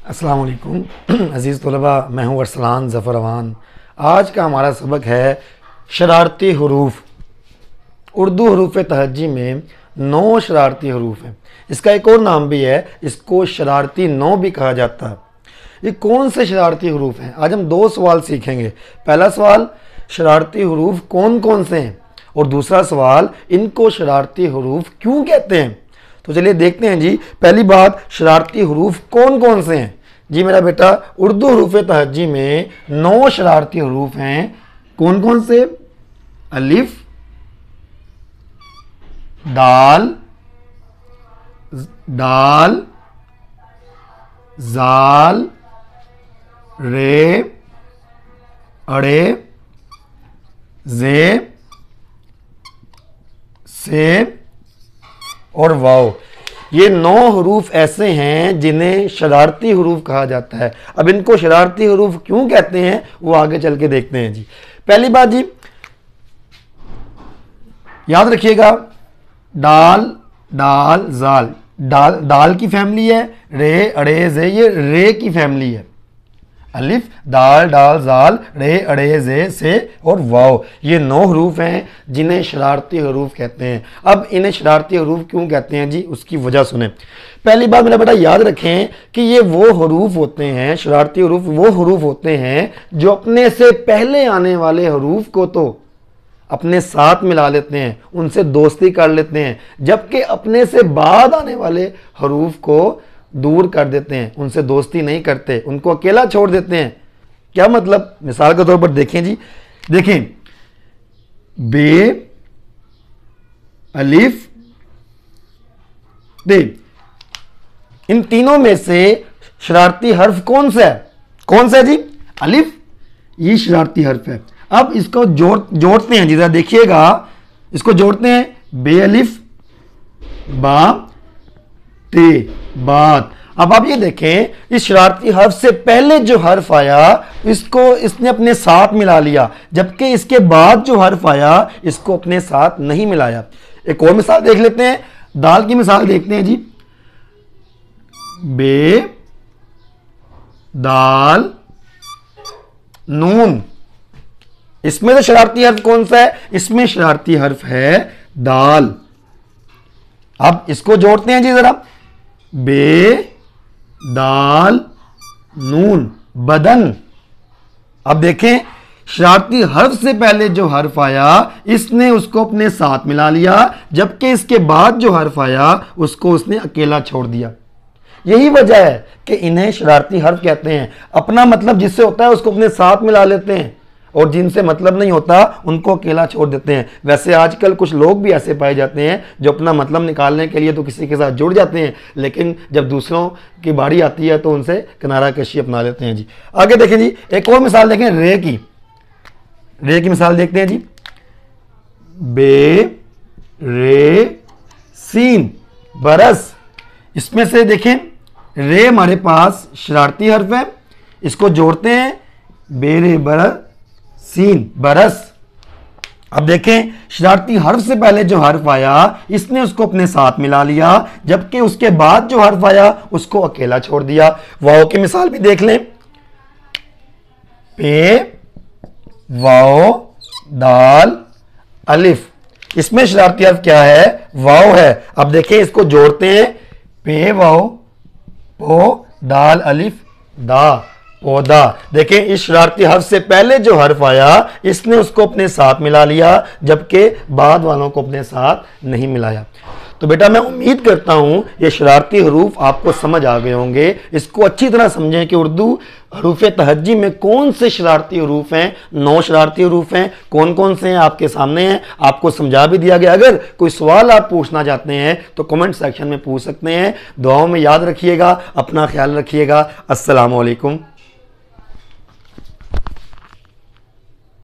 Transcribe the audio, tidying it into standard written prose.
अस्सलाम वालेकुम अज़ीज़ तलबा, मैं हूँ अरसलान ज़फ़र अवान। आज का हमारा सबक है शरारती हरूफ। उर्दू हरूफ तहज्जी में 9 शरारती हरूफ हैं। इसका एक और नाम भी है, इसको शरारती 9 भी कहा जाता है। ये कौन से शरारती हरूफ हैं? आज हम 2 सवाल सीखेंगे। पहला सवाल, शरारती हरूफ कौन कौन से हैं, और दूसरा सवाल, इनको शरारती हरूफ क्यों कहते हैं। तो चलिए देखते हैं जी। पहली बात, शरारती हरूफ कौन कौन से हैं? जी मेरा बेटा, उर्दू हरूफ तहज्जी में 9 शरारती हरूफ हैं। कौन कौन से? अलिफ, दाल, दाल, जाल, रे, अड़े, जे, से और वाव। ये 9 हरूफ ऐसे हैं जिन्हें शरारती हरूफ कहा जाता है। अब इनको शरारती हरूफ क्यों कहते हैं वो आगे चल के देखते हैं जी। पहली बात जी, याद रखिएगा, दाल, दाल, जाल, दाल दाल की फैमिली है। रे, अड़े, जे, ये रे की फैमिली है। अलिफ, दाल, डाल, जाल, रे, अड़े, जे, से और वाव, ये 9 हरूफ हैं जिन्हें शरारती हरूफ कहते हैं। अब इन्हें शरारती हरूफ क्यों कहते हैं जी, उसकी वजह सुने। पहली बात मेरा बेटा याद रखें कि ये वो हरूफ होते हैं, शरारती हरूफ वो हरूफ होते हैं जो अपने से पहले आने वाले हरूफ को तो अपने साथ मिला लेते हैं, उनसे दोस्ती कर लेते हैं, जबकि अपने से बाद आने वाले हरूफ को दूर कर देते हैं, उनसे दोस्ती नहीं करते, उनको अकेला छोड़ देते हैं। क्या मतलब? मिसाल के तौर पर देखें जी, देखें, बे, अलिफ, दे, इन तीनों में से शरारती हर्फ कौन सा है? कौन सा है जी? अलिफ, ये शरारती हर्फ है। अब इसको जोड़ते हैं जी, जरा देखिएगा, इसको जोड़ते हैं। बे, अलिफ, बा, ते, बात। अब आप ये देखें, इस शरारती हर्फ से पहले जो हर्फ आया इसको इसने अपने साथ मिला लिया, जबकि इसके बाद जो हर्फ आया इसको अपने साथ नहीं मिलाया। एक और मिसाल देख लेते हैं, दाल की मिसाल देखते हैं जी। बे, दाल, नून, इसमें तो शरारती हर्फ कौन सा है? इसमें शरारती हर्फ है दाल। अब इसको जोड़ते हैं जी जरा। बे, दाल, नून, बदन। अब देखें, शरारती हर्फ से पहले जो हर्फ आया इसने उसको अपने साथ मिला लिया, जबकि इसके बाद जो हर्फ आया उसको उसने अकेला छोड़ दिया। यही वजह है कि इन्हें शरारती हर्फ कहते हैं। अपना मतलब जिससे होता है उसको अपने साथ मिला लेते हैं, और जिनसे मतलब नहीं होता उनको अकेला छोड़ देते हैं। वैसे आजकल कुछ लोग भी ऐसे पाए जाते हैं जो अपना मतलब निकालने के लिए तो किसी के साथ जुड़ जाते हैं, लेकिन जब दूसरों की बारी आती है तो उनसे किनारा कशी अपना लेते हैं जी। आगे देखें जी, एक और मिसाल देखें, रे की। रे की मिसाल देखते हैं जी। बे, रे, सीन, बरस। इसमें से देखें, रे हमारे पास शरारती हर्फ है, इसको जोड़ते हैं। बे, रे, बरस, सीन, बरस। अब देखें, शरारती हर्फ से पहले जो हर्फ आया इसने उसको अपने साथ मिला लिया, जबकि उसके बाद जो हर्फ आया उसको अकेला छोड़ दिया। वाव की मिसाल भी देख लें। पे, वाव, दाल, अलिफ, इसमें शरारती हर्फ क्या है? वाव है। अब देखें, इसको जोड़ते हैं। पे, वाव, पो, दाल, अलिफ, दा, पौधा। देखें, इस शरारती हर्फ से पहले जो हर्फ आया इसने उसको अपने साथ मिला लिया, जबकि बाद वालों को अपने साथ नहीं मिलाया। तो बेटा मैं उम्मीद करता हूं ये शरारती हरूफ आपको समझ आ गए होंगे। इसको अच्छी तरह समझें कि उर्दू हरूफ तहज्जी में कौन से शरारती हरूफ हैं। 9 शरारती हरूफ हैं। कौन कौन से हैं आपके सामने हैं, आपको समझा भी दिया गया। अगर कोई सवाल आप पूछना चाहते हैं तो कमेंट सेक्शन में पूछ सकते हैं। दुआओं में याद रखिएगा, अपना ख्याल रखिएगा। अस्सलाम वालेकुम।